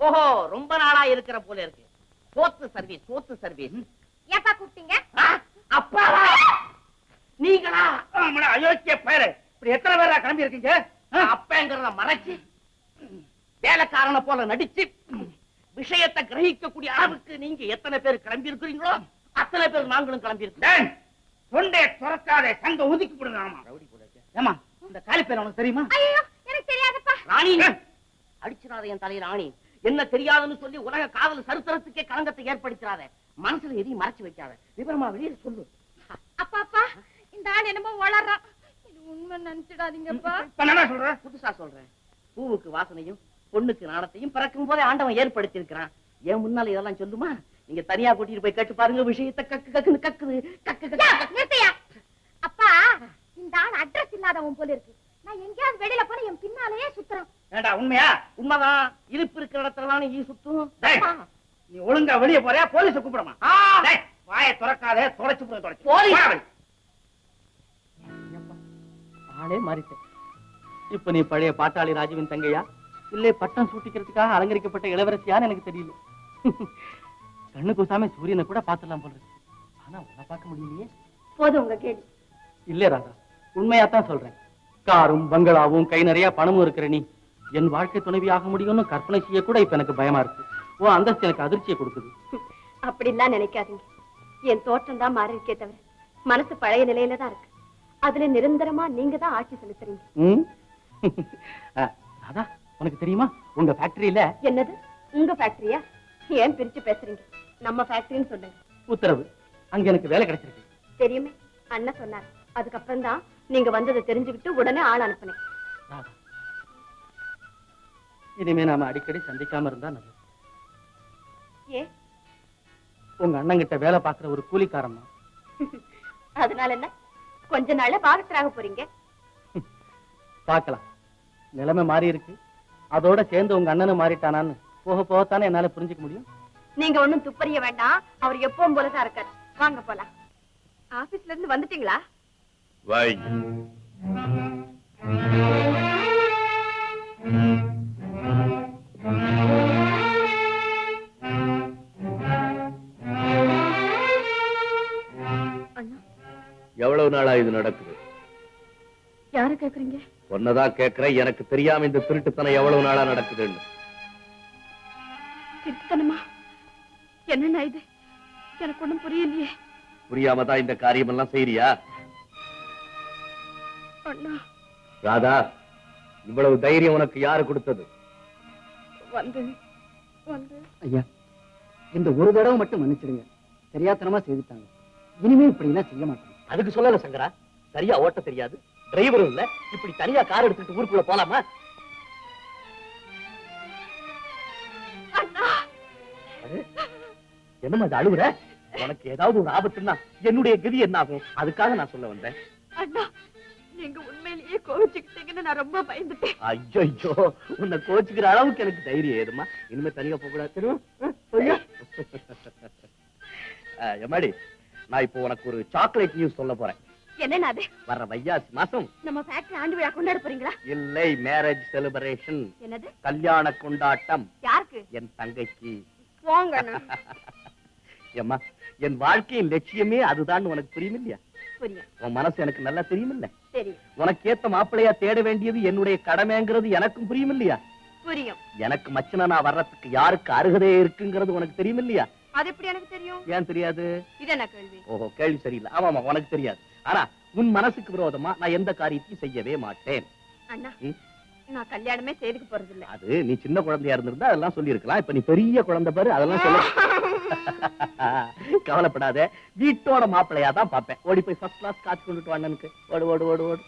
ஓஹோ, ரொம்ப நாளா இருக்கிற போல இருக்கு. போத்து சர்வீஸ். ஏப்பா கூப்பிட்டீங்க? அப்பாவா நீங்களா? அயோக்கிய பேரு, இப்படி எத்தனை பேரா கிளம்பி இருக்கீங்க? அப்பங்கிறத மறைச்சு வேலைக்காரனை போல நடிச்சு விஷயத்தை கிரகிக்கக்கூடிய அளவுக்கு நீங்க எத்தனை பேர் கிளம்பி இருக்கிறீங்களோ அத்தனை பேர் நாங்களும் கிளம்பி இருக்கோம். தொண்டைய துறக்காதே, சங்க ஒதுக்கி கொடுங்க. ஏமா இந்த காலி பேர் உனக்கு தெரியுமா? ஐயோ, எனக்கு தெரியாதுப்பா. ராணி, அடிச்சிடாத என் தலையில ராணி. என்ன தெரியாதுன்னு சொல்லி உலக காதல் சரித்திரத்துக்கே களங்கத்தை ஏற்படுத்தாத. மனசுல எதையும் மறைச்சு வைக்காத. விவரமா வெளியே சொல்லு. அப்பா, இந்த ஆள் என்னமோ வளர்றான். இது உண்மை நினைச்சிடாதீங்கப்பா. சொல்ற புதுசா சொல்றேன். பூவுக்கு வாசனையும் பொண்ணுக்கு நாணத்தையும் பிறக்கும் போதே ஆண்டவன் ஏற்படுத்தி இருக்கிறான். ஏன் முன்னால இதெல்லாம் சொல்லுமா? நீங்க தனியா கூட்டிட்டு போய் கேட்டு பாருங்க. விஷயத்தை கக்குன்னு கக்குது. நிறுத்தையா? அப்பா, இந்த ஆள் அட்ரஸ் இல்லாதவன் போல இருக்கு. நான் எங்கேயாவது வெளியில போன என் பின்னாலேயே சுத்துறான். ஏண்டா உண்மையா? உண்மைதான். இருப்பு இருக்கிற இடத்துலதானே ஈ சுத்தும். நீ ஒழுங்கா வெளியே போறியா? போலீஸ கூப்பிடுமா? வாயை துறக்காதே, தொலைச்சு போய் போலீஸ். ஆளே மாறிட்டேன். இப்ப நீ பழைய பாட்டாளி ராஜுவின் தங்கையா, இல்ல பட்டம் சூட்டிக்கிறதுக்காக அலங்கரிக்கப்பட்ட இளவரசியான்னு எனக்கு தெரியல. கண்ணு கூசாம சூரியனை கூட பாத்துடலாம் போல இருக்கு. ஆனா உன்னை பார்க்க முடியலையே. போதும் உங்க கேள்வி. இல்ல ராதா, உண்மையாத்தான் சொல்றேன். காரும் பங்களாவும் கை நிறைய பணமும் இருக்கிற நீ என் வாழ்க்கை துணைவியாக முடியும்னு கற்பனை செய்ய கூட இப்ப எனக்கு பயமா இருக்கு. ஓ அந்தஸ்து எனக்கு அதிர்ச்சியை கொடுக்குது. அப்படிலாம் நினைக்காதீங்க. என் தோற்றம் தான் மாறி இருக்கே தவிர மனசு பழைய நிலையில தான் இருக்கு. அதுல நிரந்தரமா நீங்க தான் ஆட்சி செலுத்துறீங்க. ராதா, உனக்கு தெரியுமா உங்க ஃபேக்டரியில? என்னது உங்க ஃபேக்டரியா? ஏன் பிரிச்சு பேசுறீங்க? நம்ம ஃபேக்டரின்னு சொல்லுங்க. உத்தரவு. அங்க எனக்கு வேலை கிடைச்சிருக்கு. தெரியுமே, அண்ணன் சொன்னார். அதுக்கப்புறம் தான் நீங்க வந்ததை தெரிஞ்சுக்கிட்டு உடனே ஆள் அனுப்புனேன். இனிமே நாம அடிக்கடி சந்திக்காம இருந்தா நல்லது. ஏ, உங்க அண்ணன் கிட்ட வேலை பாக்குற ஒரு கூலிக்காரன் தான். அதனால என்ன? கொஞ்ச நாள்ல பாகத்தராக போறீங்க. பாக்கலாம். நிலைமை மாறி இருக்கு. அதோட சேர்ந்து உங்க அண்ணனும் மாறிட்டானான்னு போக போகத்தானே என்னால புரிஞ்சுக்க முடியும். நீங்க ஒண்ணும் துப்பறிய வேண்டாம். அவர் எப்பவும் போலதான் இருக்காரு. வாங்க போலாம். ஆபீஸ்ல இருந்து வந்துட்டீங்களா? வாய். எவ்வளவு நாளா இது நடக்குது? யாரு கேக்குறீங்க? ஒன்னதான் கேக்குறேன். எனக்கு தெரியாம இந்த திருட்டுத்தனம் எவ்வளவு நாளா நடக்குதுன்னு. திருட்டுத்தனமா? என்னன்னா இது? எனக்கு ஒண்ணும் புரியலையே. புரியாம தான் இந்த காரியம் எல்லாம் செய்யறியா? அண்ணா, ராதா, இவ்வளவு தைரியம் உனக்கு யாரு கொடுத்தது? வந்து ஐயா, இந்த ஒரு தடவை மட்டும் மன்னிச்சிடுங்க. தெரியாதனமா செய்துட்டாங்க. இனிமே இப்படி எல்லாம் செய்ய மாட்டாங்க. அதுக்கு சொல்லல சங்கரா, சரியா ஓட்ட தெரியாது, டிரைவரும் இல்ல, இப்படி தனியா கார் எடுத்துட்டு ஊருக்குள்ள போலாமா? என்னமா அது அழுவுற? உனக்கு ஏதாவது ஒரு ஆபத்துன்னா என்னுடைய கதி என்ன ஆகும்? அதுக்காக நான் சொல்ல வந்தேன். அண்ணா, நீங்க உண்மையிலேயே கோவிச்சுக்கிட்டீங்கன்னு நான் ரொம்ப பயந்துட்டேன். ஐயோ, உன்னை கோச்சுக்கிற அளவுக்கு எனக்கு தைரியம் ஏதுமா? இனிமே தனியா போக கூடாது. எம்மாடி, நான் இப்போ உனக்கு ஒரு சாக்லேட் நியூஸ் சொல்ல போறேன். என்னன்னா அது? வர்ற வைகாசி மாசம் நம்ம ஃபேக்டரி ஆண்டு விழா கொண்டாட போறீங்களா? இல்லை, மேரேஜ் செலிப்ரேஷன். என்னது? கல்யாண கொண்டாட்டம். யாருக்கு? என் தங்கைக்கு. போங்க. ஏம்மா, என் வாழ்க்கையின் லட்சியமே அதுதான். உனக்கு புரியும் இல்லையா? புரியும். உன் மனசு எனக்கு நல்லா தெரியும் இல்ல? தெரியும். உனக்கு ஏத்த மாப்பிள்ளையா தேட வேண்டியது என்னுடைய கடமைங்கிறது எனக்கும் புரியும் இல்லையா? புரியும். எனக்கு மச்சனா நான் வர்றதுக்கு யாருக்கு அருகதே இருக்குங்கிறது உனக்கு தெரியும் இல்லையா? அது எப்படி எனக்கு தெரியும்? ஏன் தெரியாது? இது என்ன கேள்வி? ஓஹோ, கேள்வி சரியில்லை. ஆமாமா, உனக்கு தெரியாது. ஆனா உன் மனசுக்கு விரோதமா நான் எந்த காரியத்தையும் செய்யவே மாட்டேன். அண்ணா, நான் கல்யாணமே செய்துக்க போறது இல்ல. அது நீ சின்ன குழந்தையா இருந்திருந்தா அதெல்லாம் சொல்லி இருக்கலாம். இப்ப நீ பெரிய குழந்தை பாரு, அதெல்லாம் சொல்ல. கவலைப்படாத, வீட்டோட மாப்பிள்ளையா தான் பாப்பேன். ஓடி போய் ஃபர்ஸ்ட் கிளாஸ் காசு கொண்டுட்டு வாண்ணனுக்கு. ஓடு ஓடு ஓடு ஓடு.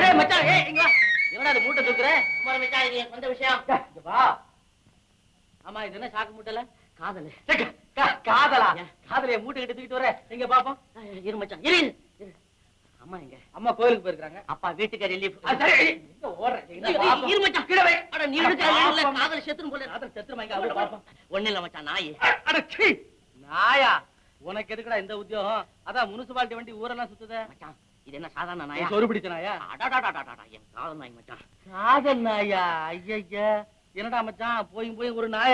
ஏய் மச்சான், ஏய் இங்க வா. என்னடா அது மூட்டை தூக்குற? மச்சான் இது என் சொந்த விஷயம். இங்க வா. ஆமா, இது என்ன சாக்கு மூட்டல? காதல். காதலா? காதலைய மூட்டை கட்டி தூக்கிட்டு வர. இங்க பாப்போம். இரு மச்சான் இரு. அம்மா எங்க? அம்மா கோயிலுக்கு போயிருக்காங்க. அப்பா வீட்டுக்கு ரிலீஃப். எங்க ஓடுற? இங்க பாப்போம். இரு மச்சான் கீழ வை. அட நீ இருக்க காதல் செத்துன்னு போல. காதல் செத்துருமா? இங்க அவளை பாப்போம். ஒண்ணு இல்ல மச்சான் நாய். அட சீ. நாயா? உனக்கு எதுக்குடா இந்த உத்தியோகம்? அதான் முனிசிபாலிட்டி வண்டி ஊரெல்லாம் சுத்துதே. மச்சான் இது என்ன சாதாரண நாயா? சொரு பிடிச்ச நாயா? அடடடடடடா என் காதல் நாய் மச்சான். காதல் நாயா? ஐயய்யா, என்னடா மச்சான் போய் ஒரு நாய.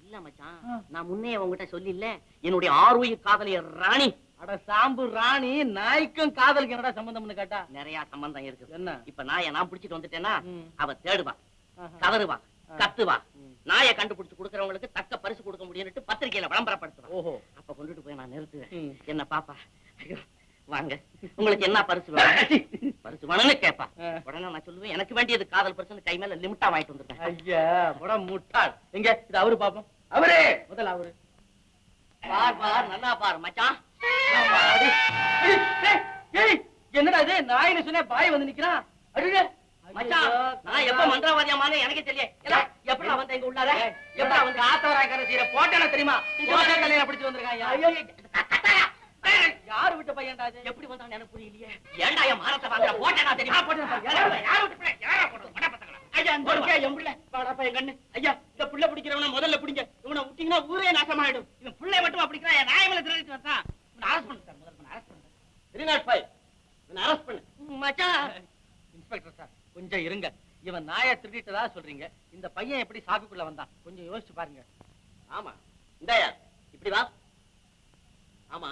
இல்ல மச்சான், நான் முன்னே உங்ககிட்ட சொல்லில்ல என்னுடைய ஆருயிர் காதலிய ராணி. அட சாம்பு ராணி, நாய்க்கும் காதலுக்கு என்னடா சம்பந்தம்னு கேட்டா நிறைய சம்பந்தம் இருக்கு. என்ன? இப்ப நாயை நான் பிடிச்சிட்டு வந்துட்டேன்னா ம். அவ தேடுவா, ஆஹா. கதறுவா, ஆ. கத்துவா. நாயை கண்டுபிடிச்சு கொடுக்கறவங்களுக்கு தக்க பரிசு கொடுக்க முடியும்னு பத்திரிகையில விளம்பரப்படுத்துவா. ஓஹோ. அப்ப கொண்டுட்டு போய் நான் நிறுத்துவேன். ம். என்ன பாப்பா, ஐயோ, வாங்க உங்களுக்கு என்ன பரிசு வேணும்? பரிசு வேணும்னு கேப்பா. ஆ. உடனே நான் சொல்லுவேன் எனக்கு வேண்டியது காதல் பரிசு, கை மேல லிமிட்டா வாங்கிட்டு வந்துருக்கேன். ஐயா போட முட்டாள். எங்க இது அவரு பாப்போம். அவரே முதல்ல அவரு. பார் பார் நல்லா பார் மச்சான். அடி. ஏய், ஏய், ஏய், என்னடா இது நாயின்னு சொன்னா பாய் வந்து நிக்கிறான். அடிடே மச்சான் நான் எப்ப மந்திரவாதியமான எனக்கு தெரியல. எப்படா வந்த இங்க உள்ளார? எப்படா வந்து ஆத்தவராய்க்கார சீரை போட்டேன தெரியுமா? போட்டே தலையில பிடிச்சு வந்திருக்கான். ஐயோ, யாரு விட்ட பையன்டா இது? எப்படி வந்தான்னு எனக்கு புரியலையே. ஏன்டா என் மானத்தை வாங்குற? போட்டேனா தெரியுமா? யாரு விட்டு பிள்ளை? யாரா போட்டது? மட பசங்களா? ஐயா இந்த ஒருக்கே என் புள்ள. வாடாப்பா என் கண்ணு. ஐயா இந்த புள்ள பிடிக்கிறவன முதல்ல பிடிங்க. இவனை விட்டீங்கன்னா ஊரே நாசமாயிடும். இவன் புள்ளை மட்டும் பிடிக்கிறான். என் நாய் மேல திருடிட்டு வந்தான். இவனை அரெஸ்ட் பண்ணு சார். முதல்ல அரெஸ்ட் பண்ணு. 305 இவனை அரெஸ்ட் பண்ணு. மச்சான். இன்ஸ்பெக்டர் சார் கொஞ்சம் இருங்க. இவன் நாயை திருடிட்டதா சொல்றீங்க. இந்த பையன் எப்படி சாக்குக்குள்ள வந்தான்? கொஞ்சம் யோசிச்சு பாருங்க. ஆமா இந்தாயா இப்படி வா. ஆமா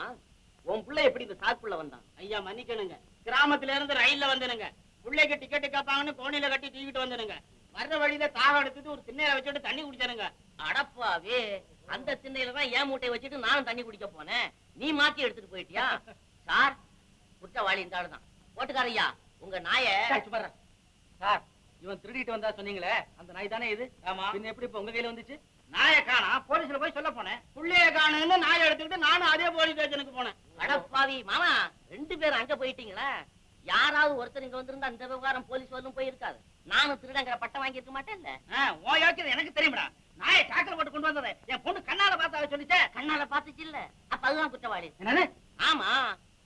உன் புள்ள எப்படி இந்த சாக்குள்ள வந்தான்? ஐயா மன்னிக்கணுங்க, கிராமத்துல இருந்து ரயில்ல வந்தனுங்க. புள்ளைக்கு டிக்கெட் கேட்பாங்கன்னு கோணில கட்டி தூக்கிட்டு வந்தனுங்க. வர்ற வழியில தாகம் எடுத்துட்டு ஒரு திண்ணையில வச்சுட்டு தண்ணி குடிச்சானுங்க. அடப்பாவே, அந்த திண்ணையில தான் ஏன் மூட்டையை வச்சுட்டு நானும் தண்ணி குடிக்க போனேன். நீ மாத்தி எடுத்துட்டு போயிட்டியா? சார் குற்றவாளி இந்த ஆளுதான். ஓட்டுக்காரையா உங்க நாயை சும்மா இரு. சார் இவன் திருடிட்டு வந்தா சொன்னீங்களே, அந்த நாய் தானே இது? ஆமா. பின்ன எப்படி இப்ப உங்க கையில வந்துச்சு? நாயை காணா, போலீஸ்ல போய் சொல்ல போனேன். புள்ளைய காணுன்னு நாயை எடுத்துக்கிட்டு நானும் அதே போலீஸ் ஸ்டேஷனுக்கு போனேன். அடப்பாவி மாமா, 2 பேரும் அங்க போயிட்டீங்களா? யாராவது ஒருத்தர் இங்க வந்திருந்தா அந்த விவகாரம் போலீஸ் வரலும் போயிருக்காது. நானும் திருடங்கிற பட்டம் வாங்கி இருக்க மாட்டேன். ஓ யோக்கியது எனக்கு தெரியுமாடா. நாயை சாக்கல போட்டு கொண்டு வந்ததை என் பொண்ணு கண்ணால பார்த்தா சொல்லிச்சே. கண்ணால பாத்துச்சு இல்ல, அப்ப அதுதான் குற்றவாளி. என்னது? ஆமா,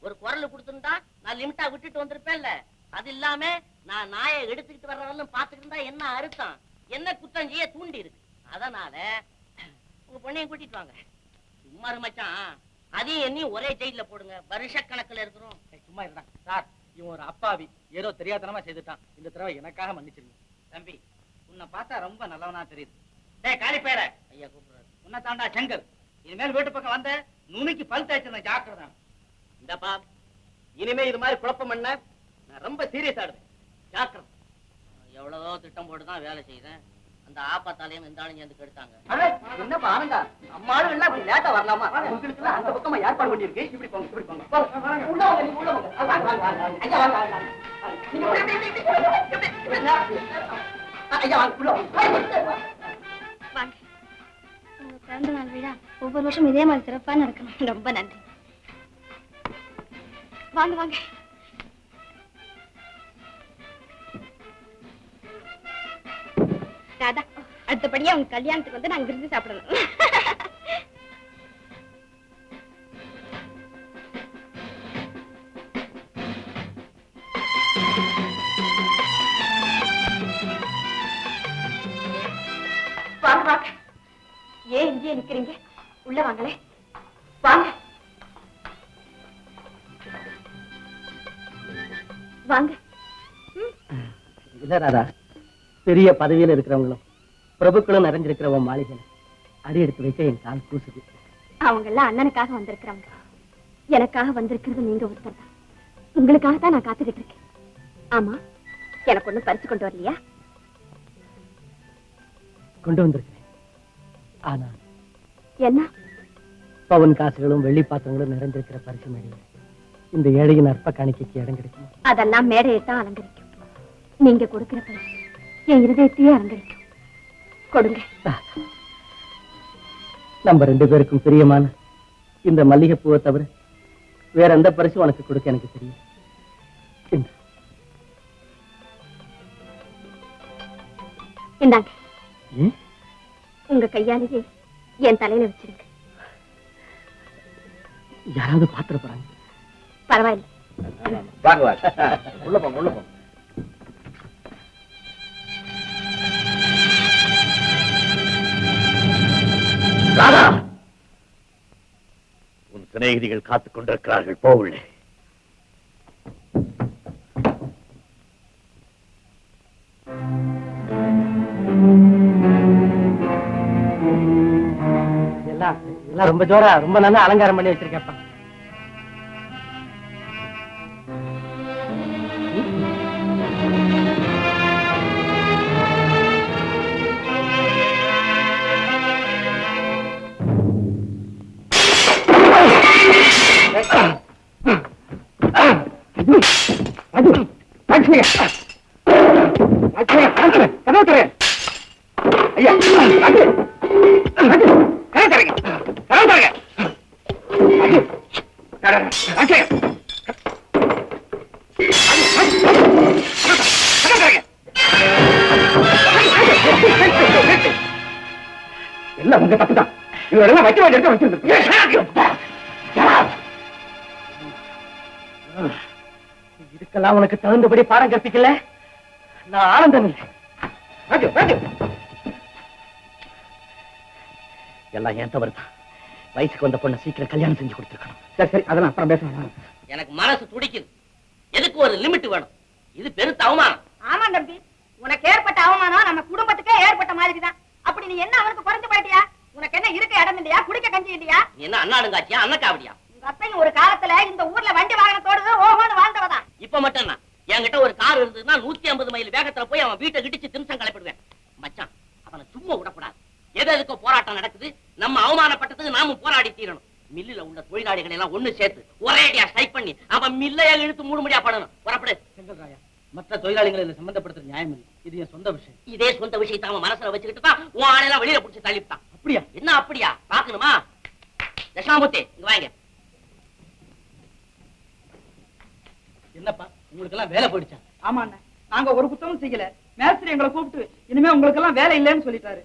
ஒரு குரல் கொடுத்திருந்தா நான் லிமிட்டா விட்டுட்டு வந்திருப்பேன்ல. அது இல்லாம நான் நாயை எடுத்துக்கிட்டு வர்றவங்களும் பாத்துக்கிட்டு இருந்தா என்ன அர்த்தம்? என்ன குற்றம் செய்ய தூண்டி இருக்கு. அதனால உங்க பொண்ணையும் கூட்டிட்டு வாங்க. சும்மா இரு மச்சான், அதையும் என்னையும் ஒரே ஜெயில போடுங்க. வருஷ கணக்குல இருக்கிறோம். சும்மா இருடா சார். இவன் ஒரு அப்பாவி, ஏதோ தெரியாதனமா செய்துட்டான். இந்த தடவை எனக்காக மன்னிச்சிருங்க. தம்பி உன்னை பார்த்தா ரொம்ப நல்லவனா தெரியுது. டேய் காளிப்பேர ஐயா கூப்பிடுறாரு. உன்னை தாண்டா சங்கர். இனிமேல் வீட்டு பக்கம் வந்த நுனிக்கு பல் தேய்ச்சிருந்தேன், ஜாக்கிரதை. இந்தப்பா இனிமே இது மாதிரி குழப்பம் பண்ண நான் ரொம்ப சீரியஸ் ஆடுவேன், ஜாக்கிரதை. எவ்வளவோ திட்டம் போட்டுதான் வேலை செய்தேன். அந்த ஆப்பத்தாலையும் இந்த ஆளுங்க வந்து கெடுத்தாங்க. என்ன பாருங்க, அம்மாளும் எல்லாம் இப்படி லேட்டா வரலாமா? உங்களுக்கு எல்லாம் அந்த பக்கமா ஏற்பாடு பண்ணிருக்கு. இப்படி போங்க, இப்படி போங்க. உள்ள வாங்க, நீங்க உள்ள வாங்க. வாங்க, வாங்க, வாங்க. ஐயா வாங்க, வாங்க, வாங்க. நீங்க இப்படி ஐயா வாங்க, உள்ள வாங்க. வாங்க. உங்க பிறந்த நாள் விழா ஒவ்வொரு வருஷம் இதே மாதிரி சிறப்பா நடக்கணும். ரொம்ப நன்றி. வாங்க வாங்க. ராதா, அடுத்தபடியா உங்க கல்யாணத்துக்கு வந்து நாங்க விருந்து சாப்பிடணும். வாங்க வாங்க. ஏன் இங்கே நிக்கிறீங்க? உள்ள வாங்களே, வாங்க வாங்க. இல்ல ராதா, பெரிய பதவியில இருக்கிறவங்களும் பிரபுக்களும் நிறைஞ்சிருக்கிற உன் மாளிகை அடி எடுத்து வைக்க என் கால் கூசுது. அவங்க எல்லாம் அண்ணனுக்காக வந்திருக்கிறவங்க. எனக்காக வந்திருக்கிறது நீங்க ஒருத்தர் தான். உங்களுக்காக தான் நான் காத்துக்கிட்டு இருக்கேன். ஆமா, எனக்கு ஒண்ணும் பறிச்சு கொண்டு வரலையா? கொண்டு வந்திருக்கேன். ஆனா என்ன? பவன் காசுகளும் வெள்ளி பாத்திரங்களும் நிறைஞ்சிருக்கிற பரிசு மேடையில் இந்த ஏழையின் அற்ப காணிக்கைக்கு இடம் கிடைக்கும். அதெல்லாம் மேடையைத்தான் அலங்கரிக்கும். நீங்க கொடுக்கிற பரிசு என் இருதயத்தையே அலங்கரிக்கும். கொடுங்க. நம்ம 2 பேருக்கும் பிரியமான இந்த மல்லிகை பூவை தவிர வேற எந்த பரிசு உனக்கு கொடுக்க எனக்கு தெரியும். இந்தாங்க, ம்? உங்க கையாலேயே என் தலையில வச்சிருங்க. யாராவது பாத்திர போறாங்க. பரவாயில்ல. வாங்க வாங்க, உள்ள போங்க உள்ள போங்க. ராதா, உன் சிநேகிதிகள் காத்துக் கொண்டிருக்கிறார்கள், போவுள்ளே. எல்லாம் ரொம்ப ஜோரா ரொம்ப நல்லா அலங்காரம் பண்ணி வச்சிருக்கப்பா. எல்லாம் உங்க தப்புதான். இவரெல்லாம் வைக்க வேண்டிய வச்சிருந்தேன். இதுக்கெல்லாம் உனக்கு தகுந்தபடி பாடம் கற்பிக்கல. நான் ஆனந்தம் இல்லை. எல்லாம் ஏன் தவறுதான். வயசுக்கு வந்த பொண்ணை சீக்கிரம் கல்யாணம் செஞ்சு கொடுத்துருக்கணும். சரி சரி, அதெல்லாம் அப்புறம் பேசலாம். எனக்கு மனசு துடிக்குது. எதுக்கு ஒரு லிமிட் வேணும்? இது பெருத்த அவமானம். ஆமா தம்பி, உனக்கு ஏற்பட்ட அவமானம் நம்ம குடும்பத்துக்கே ஏற்பட்ட மாதிரிதான். அப்படி நீ என்ன அவனுக்கு குறைஞ்சு போயிட்டியா? உனக்கு என்ன இருக்க இடம் இல்லையா? குடிக்க கஞ்சி இல்லையா? நீ என்ன அண்ணாடுங்காச்சியா அண்ணக்காவடியா? உங்க அத்தையும் ஒரு காலத்துல இந்த ஊர்ல வண்டி வாகனத்தோடு ஓஹோன்னு வாழ்ந்தவதான். இப்ப மட்டும் என்ன? என்கிட்ட ஒரு கார் இருந்ததுன்னா 150 மைல் வேகத்துல போய் அவன் வீட்டை கிடிச்சு திம்சம் கலப்பிடுவேன். மச்சான், அவனை சும்மா விடக்கூடாது. எதுக்கு போராட்டம் நடக்குது? நம்ம அவமானப்பட்டதுக்கு நாமும் போராடி தீரணும். மில்லுல உள்ள தொழிலாளிகளை எல்லாம் ஒண்ணு சேர்த்து ஒரேடியா ஸ்ட்ரைக் பண்ணி அவன் மில்லையா இழுத்து மூடுமுடியா பண்ணணும். புறப்படு. செங்கல்ராயா, மற்ற தொழிலாளிகளை இதுல சம்பந்தப்படுத்துற நியாயம் இல்லை. இது என் சொந்த விஷயம். இதே சொந்த விஷயத்தை அவன் மனசுல வச்சுக்கிட்டு தான் உன் ஆளையெல்லாம் வெளியில புடிச்சு தள்ளிவிட்டான். அப்படியா? என்ன அப்படியா? பாக்கணுமா? தசாமூர்த்தி, இங்க வாங்க. என்னப்பா, உங்களுக்கு எல்லாம் வேலை போயிடுச்சா? ஆமா அண்ணா, நாங்க ஒரு குத்தமும் செய்யல. மேஸ்திரி எங்களை கூப்பிட்டு இனிமே உங்களுக்கு எல்லாம் வேலை இல்லைன்னு சொல்லிட்டாரு.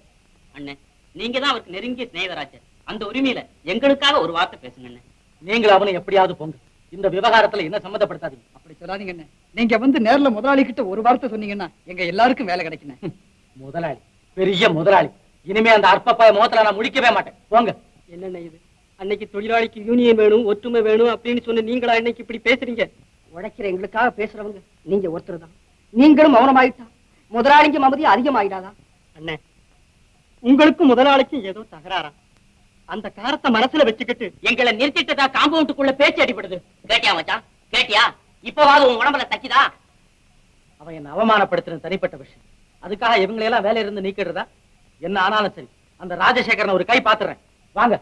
அண்ணே, நீங்க தான் அவருக்கு நெருங்கிய சிநேகிதராச்சர். அந்த உரிமையில எங்களுக்காக ஒரு வார்த்தை பேசுங்க அண்ணே. நீங்களும் அவனை எப்படியாவது போங்க. இந்த விவகாரத்துல என்ன சம்மந்தப்படுத்தாதீங்க. அப்படி சொல்லாதீங்க அண்ணே. நீங்க வந்து நேர்ல முதலாளி கிட்ட ஒரு வார்த்தை சொன்னீங்கன்னா எங்க எல்லாருக்கும் வேலை கிடைக்கும். முதலாளி, பெரிய முதலாளி. இனிமே அந்த அற்பப்பாய முகத்துல நான் முடிக்கவே மாட்டேன். போங்க. என்னென்ன இது? அன்னைக்கு தொழிலாளிக்கு யூனியன் வேணும், ஒற்றுமை வேணும் அப்படின்னு சொன்ன நீங்களா இன்னைக்கு இப்படி பேசுறீங்க? உழைக்கிற எங்களுக்காக பேசுறவங்க நீங்க ஒருத்தர் தான். நீங்களும் மௌனமாயிட்டா முதலாளிக்கு மமதி அதிகமாயிடாதா? அண்ணே, உங்களுக்கும் முதலாளிக்கும் ஏதோ தகராறா? அந்த காரத்தை மனசுல வச்சுக்கிட்டு எங்களை நிறுத்திட்டதா காம்பவுண்டுக்குள்ள பேச்சு அடிபடுது. கேட்டியா மச்சான்? கேட்டியா? இப்பவாது உன் உடம்புல தக்கிதா? அவன் என்ன அவமானப்படுத்துறது தனிப்பட்ட விஷயம். அதுக்காக இவங்களையெல்லாம் வேலையில இருந்து நீக்கிடுறதா? என்ன ஆனாலும் சரி, அந்த ராஜசேகரன் ஒரு கை பாத்துறேன். வாங்க.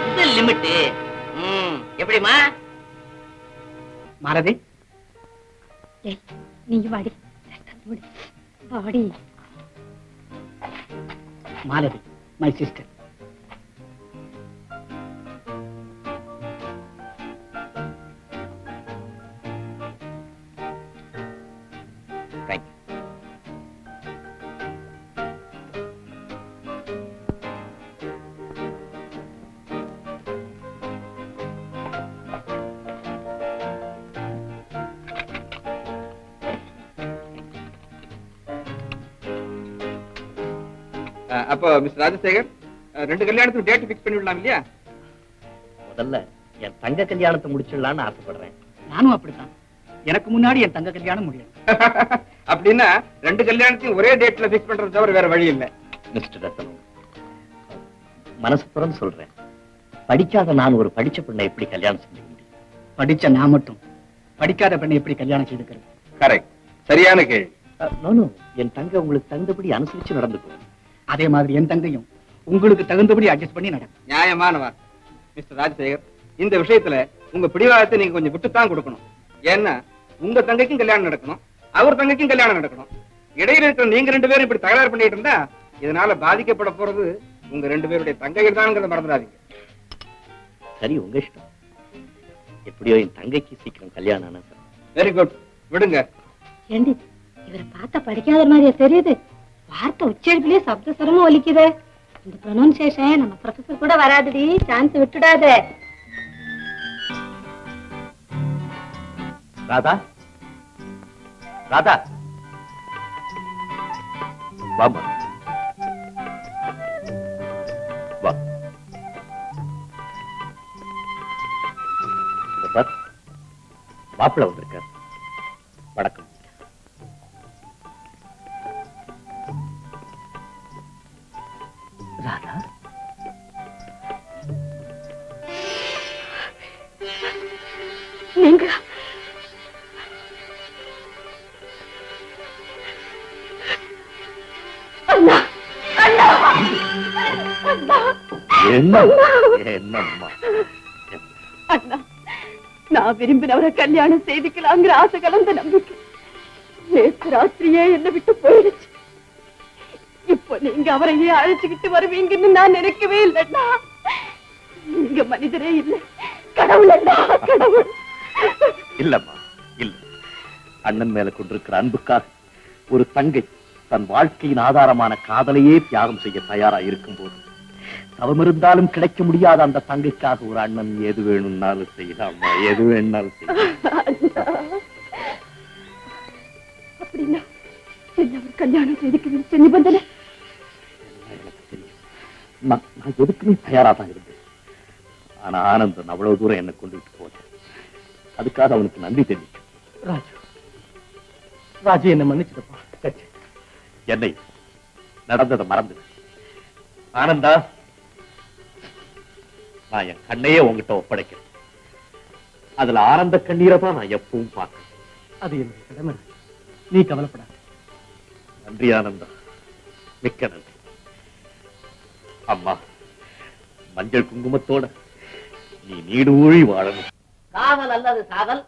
இது லிமிட். எப்படிமா மாலதி, நீங்க வாடி வாடி. Malathi, my sister. தேங்க்யூ. அப்போ மிஸ்டர் ராஜசேகர், 2 கல்யாணத்துக்கு டேட் ஃபிக்ஸ் பண்ணி விடலாம் இல்லையா? முதல்ல என் தங்க கல்யாணத்தை முடிச்சிடலான்னு ஆசைப்படுறேன். நானும் அப்படித்தான். எனக்கு முன்னாடி என் தங்க கல்யாணம் முடியும். அப்படின்னா 2 கல்யாணத்தையும் ஒரே டேட்ல ஃபிக்ஸ் பண்றது தவிர வேற வழி இல்லை. மிஸ்டர் ரத்னம், மனசு திறந்து சொல்றேன். படிக்காத நான் ஒரு படிச்ச பெண்ணை எப்படி கல்யாணம் செஞ்சுக்க முடியும்? படிச்ச நான் மட்டும் படிக்காத பெண்ணை எப்படி கல்யாணம் செய்துக்கிறது? கரெக்ட், சரியான கேள்வி. நானும் என் தங்க உங்களுக்கு தகுந்தபடி அனுசரிச்சு நடந்துக்குவேன். அதே மாதிரி என் தங்கையும் உங்களுக்கு தகுந்தபடி அட்ஜஸ்ட் பண்ணி நடக்கும். நியாயமான வார்த்தை. மிஸ்டர் ராஜசேகர், இந்த விஷயத்துல உங்க பிடிவாதத்தை நீங்க கொஞ்சம் விட்டுத்தான் கொடுக்கணும். ஏன்னா உங்க தங்கைக்கும் கல்யாணம் நடக்கணும், அவர் தங்கைக்கும் கல்யாணம் நடக்கணும். இடையில இருக்கிற நீங்க 2 பேரும் இப்படி தகராறு பண்ணிட்டு இருந்தா இதனால பாதிக்கப்பட போறது உங்க 2 பேருடைய தங்கைகள் தான்ங்கிறத மறந்துடாதீங்க. சரி, உங்க இஷ்டம். எப்படியோ என் தங்கைக்கு சீக்கிரம் கல்யாணம் ஆனா சார். வெரி குட், விடுங்க. ஏண்டி இவரை பார்த்தா படிக்காத மாதிரியா தெரியுது? வார்த்தை உச்சரிப்பிலே சப்த சரமும் ஒலிக்குது. இந்த ப்ரொனன்சியேஷன் நம்ம ப்ரொஃபசர் கூட வராதுடி, சான்ஸ் விட்டுடாத. ராதா, ராதா, வாமா, வா. சார், மாப்பிள்ள வந்திருக்கார். வணக்கம். ராதா, நீங்க என்ன என்னம்மா? அண்ணா, நான் விரும்பினவரை கல்யாணம் செய்துக்கலாங்கிற ஆசை கலந்த நம்பிக்கை நேற்று ராத்திரியே என்ன விட்டு போயிடுச்சு. இப்போ நீங்க அவரையே அழைச்சுக்கிட்டு வருவீங்கன்னு நான் நினைக்கவே இல்லைண்ணா. நீங்க மனிதரே இல்லை, கடவுள் அண்ணா, கடவுள். இல்லம்மா, இல்ல. அண்ணன் மேல கொண்டிருக்கிற அன்புக்காக ஒரு தங்கை தன் வாழ்க்கையின் ஆதாரமான காதலையே தியாகம் செய்ய தயாரா இருக்கும் போது தவம் இருந்தாலும் கிடைக்க முடியாத அந்த தங்கைக்காக ஒரு அண்ணன் எது வேணும்னாலும் செய்யலாமா, எது வேணும்னாலும் செய்யலாம். அப்படின்னா என்ன அவர் கல்யாணம் செய்துக்க நிபந்தனை? எனக்கு தெரியும். நான் எதுக்குமே தயாரா தான் இருந்தேன். ஆனா ஆனந்தன் அவ்வளவு தூரம் என்னை கொண்டுட்டு போனேன். அதுக்காக அவனுக்கு நன்றி தெரிவிக்கும். ராஜு, ராஜு என்ன மன்னிச்சிருப்பா. என்னை நடந்ததை மறந்து ஆனந்தா, நான் என் கண்ணையே உங்ககிட்ட ஒப்படைக்கிறேன். அதுல ஆனந்த கண்ணீரை தான் நான் எப்பவும் பார்க்கிறேன். அது என்னுடைய கடமை. நீ கவலைப்படாத. நன்றி ஆனந்தா, மிக்க நன்றி. அம்மா, மஞ்சள் குங்குமத்தோட நீ நீடூழி வாழணும். காதல் அல்லது சாதல்,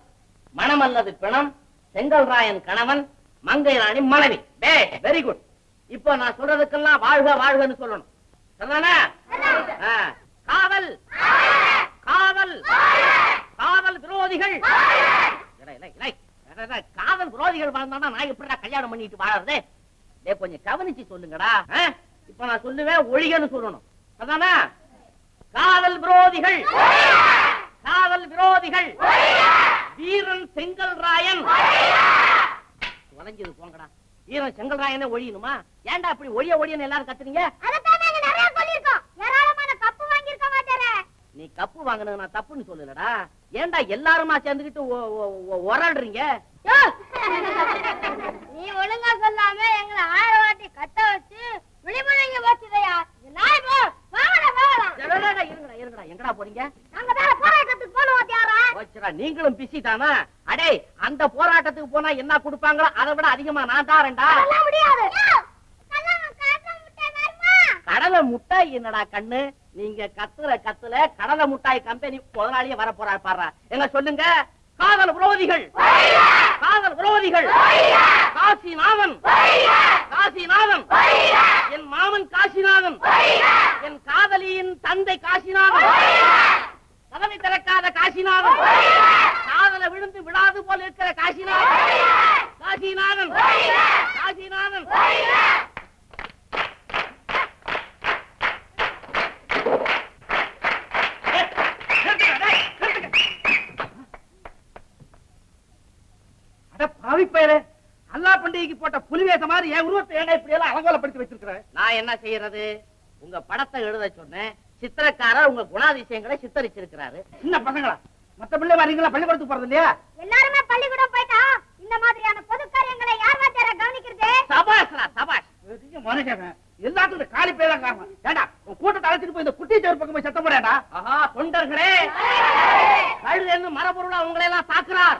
மனம் அல்லது பிணம், செங்கல் ராயன் கணவன், மங்கை ராணி மனைவி. Very good. இப்போ நான் சொல்றதுக்கெல்லாம் வாழ்க வாழ்கன்னு சொல்லணும். சரிதானே? காதல், காதல், காதல் விரோதிகள், காதல் விரோதிகள் வாழ்ந்தானா நான் எப்படிடா கல்யாணம் பண்ணிட்டு வாழறது? கொஞ்சம் கவனிச்சு சொல்லுங்கடா. இப்ப நான் சொல்லுவேன், ஒழிகன்னு சொல்லணும். சரிதானே? காதல் விரோதிகள், காதல் விரோதிகள், வீரன் செங்கல் ராயன். வளைஞ்சது போங்கடா. வீரன் செங்கல் ராயனே ஒழியணுமா? ஏன்டா அப்படி ஒழிய ஒழியன்னு எல்லாரும் கத்துறீங்க? நீ கப்பு வாங்கினது நான் தப்புன்னு சொல்லலடா. ஏன்டா எல்லாருமா சேர்ந்துக்கிட்டு ஒரல்றீங்க? நீ ஒழுங்கா சொல்லாம எங்களை 1000 வாட்டி கட்ட வச்சு விழிமுறைங்க வச்சுதையா. இருங்கடா, எங்கடா போறீங்க? போராட்டத்துக்கு போனோம். நீங்களும் பிஸி தானா? அடே, அந்த போராட்டத்துக்கு போனா என்ன கொடுப்பாங்களோ அதை விட அதிகமா நான் தாரேன்டா. கடலை முட்டாய் என்னடா கண்ணு? நீங்க கத்துல கடலை முட்டாய் கம்பெனி முதலாளியே வர போறா பாரு. எங்க சொல்லுங்க. காதல் விரோதிகள், காதல் விரோதிகள், காசிநாதன், காசிநாதன், என் மாமன் காசிநாதன், என் காதலியின் தந்தை காசிநாதன், கதவை திறக்காத காசிநாதன், காதல விழுந்து விழாது போல இருக்கிற காசிநாதன், காசிநாதன், காசிநாதன். அல்லா பண்டிகைக்கு போட்ட புலிவேச மாதிரி என் உருவத்தை ஏன்னா இப்படி எல்லாம் அலங்கோலப்படுத்தி வச்சிருக்கிறேன். நான் என்ன செய்யறது? உங்க படத்தை எழுத சொன்னேன். சித்திரக்காரர் உங்க குணாதிசயங்களை சித்தரிச்சிருக்கிறாரு. சின்ன பசங்களா? மத்த பிள்ளை வரீங்களா? பள்ளிக்கூடத்துக்கு போறது இல்லையா? எல்லாருமே பள்ளிக்கூடம் போயிட்டா இந்த மாதிரியான பொது காரியங்களை யார் வாத்தியார கவனிக்கிறது? சபாஷ்ரா, சபாஷ். மனுஷன் எல்லாத்துக்கும் காலி பேர் தான் காரணம். ஏண்டா உன் கூட்டத்தை அழைச்சிட்டு போய் இந்த குட்டி சேர் பக்கம் போய் சத்தம் போடாடா. ஆஹா, தொண்டர்களே, கழுது என்ன மரபொருளா உங்களை எல்லாம் தாக்குறார்.